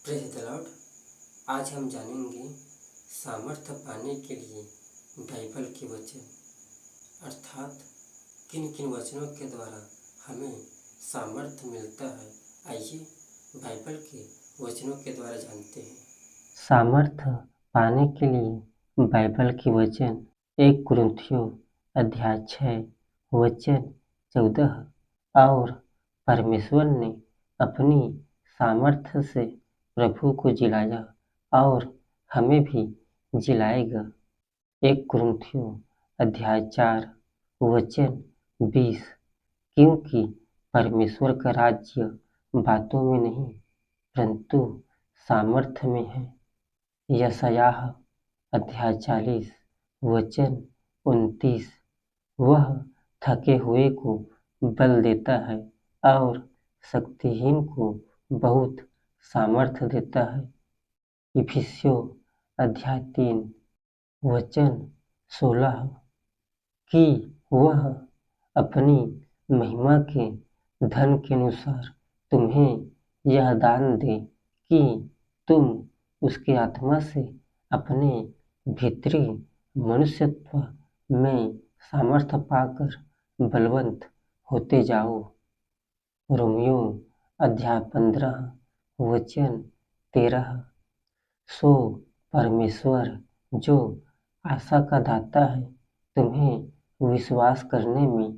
Praise the Lord. आज हम जानेंगे सामर्थ्य पाने के लिए बाइबल के वचन, अर्थात किन किन वचनों के द्वारा हमें सामर्थ्य मिलता है। आइए बाइबल के वचनों के द्वारा जानते हैं। सामर्थ्य पाने के लिए बाइबल के वचन 1 कुरिन्थियों अध्याय 6 वचन 14। और परमेश्वर ने अपनी सामर्थ्य से प्रभु को जिलाया और हमें भी जिलाएगा। 1 कुरिन्थियों अध्याय 4 वचन 20। क्योंकि परमेश्वर का राज्य बातों में नहीं परंतु सामर्थ्य में है। यशायाह अध्याय 40 वचन 29। वह थके हुए को बल देता है और शक्तिहीन को बहुत सामर्थ्य देता है। इफिसियों अध्याय 3 वचन 16। कि वह अपनी महिमा के धन के अनुसार तुम्हें यह दान दे कि तुम उसकी आत्मा से अपने भीतरी मनुष्यत्व में सामर्थ्य पाकर बलवन्त होते जाओ। रोमियो अध्याय 15 वचन 13। सो परमेश्वर जो आशा का दाता है तुम्हें विश्वास करने में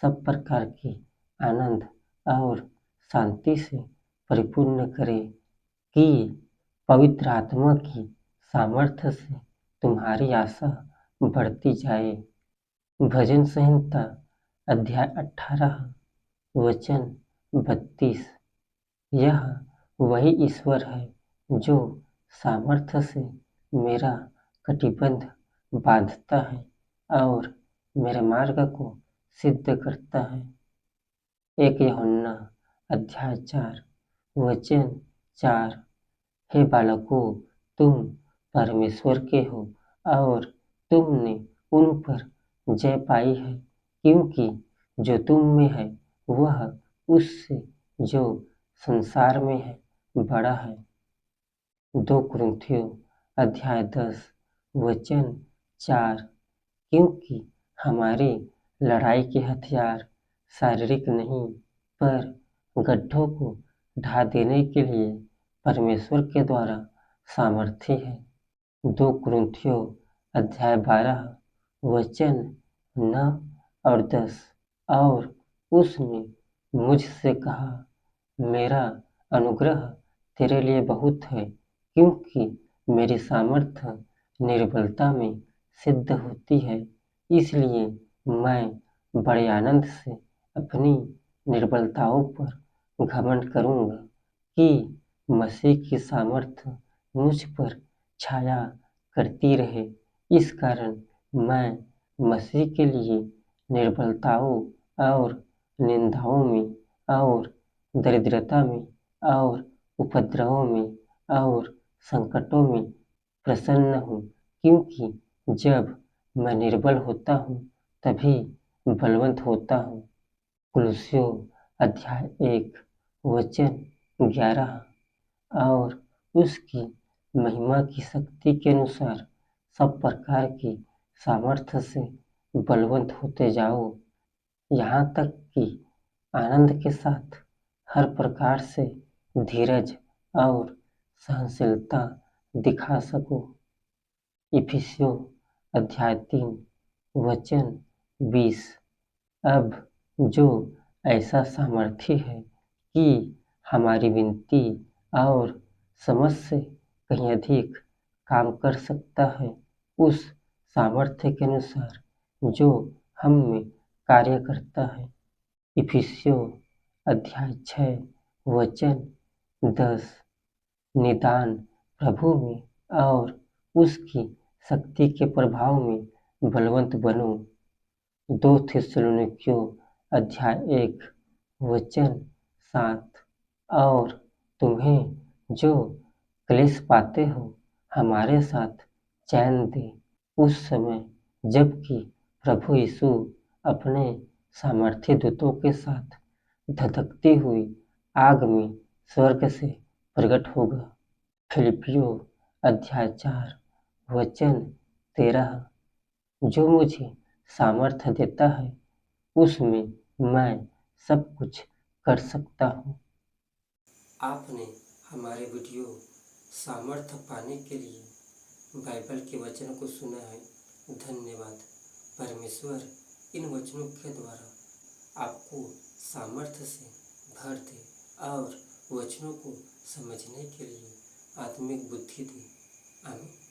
सब प्रकार की आनंद और शांति से परिपूर्ण करे कि पवित्र आत्मा की सामर्थ्य से तुम्हारी आशा बढ़ती जाए। भजन संहिता अध्याय 18 वचन 32। यह वही ईश्वर है जो सामर्थ्य से मेरा कटिबंध बांधता है और मेरे मार्ग को सिद्ध करता है। 1 यूहन्ना अध्याय 4 वचन 4। हे बालकों, तुम परमेश्वर के हो और तुमने उन पर जय पाई है, क्योंकि जो तुम में है वह उससे जो संसार में है बड़ा है। 2 कुरिन्थियों अध्याय 10 वचन 4। क्योंकि हमारी लड़ाई के हथियार शारीरिक नहीं पर गड्ढों को ढा देने के लिए परमेश्वर के द्वारा सामर्थी है। 2 कुरिन्थियों अध्याय 12 वचन 9 और 10। और उसने मुझसे कहा, मेरा अनुग्रह तेरे लिए बहुत है, क्योंकि मेरी सामर्थ्य निर्बलता में सिद्ध होती है। इसलिए मैं बड़े आनंद से अपनी निर्बलताओं पर घमंड करूँगा कि मसीह की सामर्थ्य मुझ पर छाया करती रहे। इस कारण मैं मसीह के लिए निर्बलताओं और निंदाओं में और दरिद्रता में और उपद्रवों में और संकटों में प्रसन्न हूँ, क्योंकि जब मैं निर्बल होता हूँ तभी बलवन्त होता हूँ। कुलुस्सियों अध्याय 1 वचन 11। और उसकी महिमा की शक्ति के अनुसार सब प्रकार की सामर्थ्य से बलवन्त होते जाओ, यहाँ तक कि आनंद के साथ हर प्रकार से धीरज और सहनशीलता दिखा सको। इफिसियों अध्याय 3 वचन 20। अब जो ऐसा सामर्थी है कि हमारी विनती और समझ से कहीं अधिक काम कर सकता है, उस सामर्थ्य के अनुसार जो हम में कार्य करता है। इफिसियों अध्याय 6 वचन 10। निदान प्रभु में और उसकी शक्ति के प्रभाव में बलवन्त बनो। 2 थिस्सलुनीकियों अध्याय 1 वचन 7। और तुम्हें जो क्लेश पाते हो हमारे साथ चैन दे, उस समय जबकि प्रभु यीशु अपने सामर्थी दूतों के साथ धधकती हुई आग में स्वर्ग से प्रकट होगा। फिलिपियों अध्याय 4 वचन 13, जो मुझे सामर्थ्य देता है उसमें मैं सब कुछ कर सकता हूँ। आपने हमारे वीडियो सामर्थ्य पाने के लिए बाइबल के वचन को सुना है। धन्यवाद। परमेश्वर इन वचनों के द्वारा आपको सामर्थ्य से भर दे और वचनों को समझने के लिए आत्मिक बुद्धि दे। आमीन।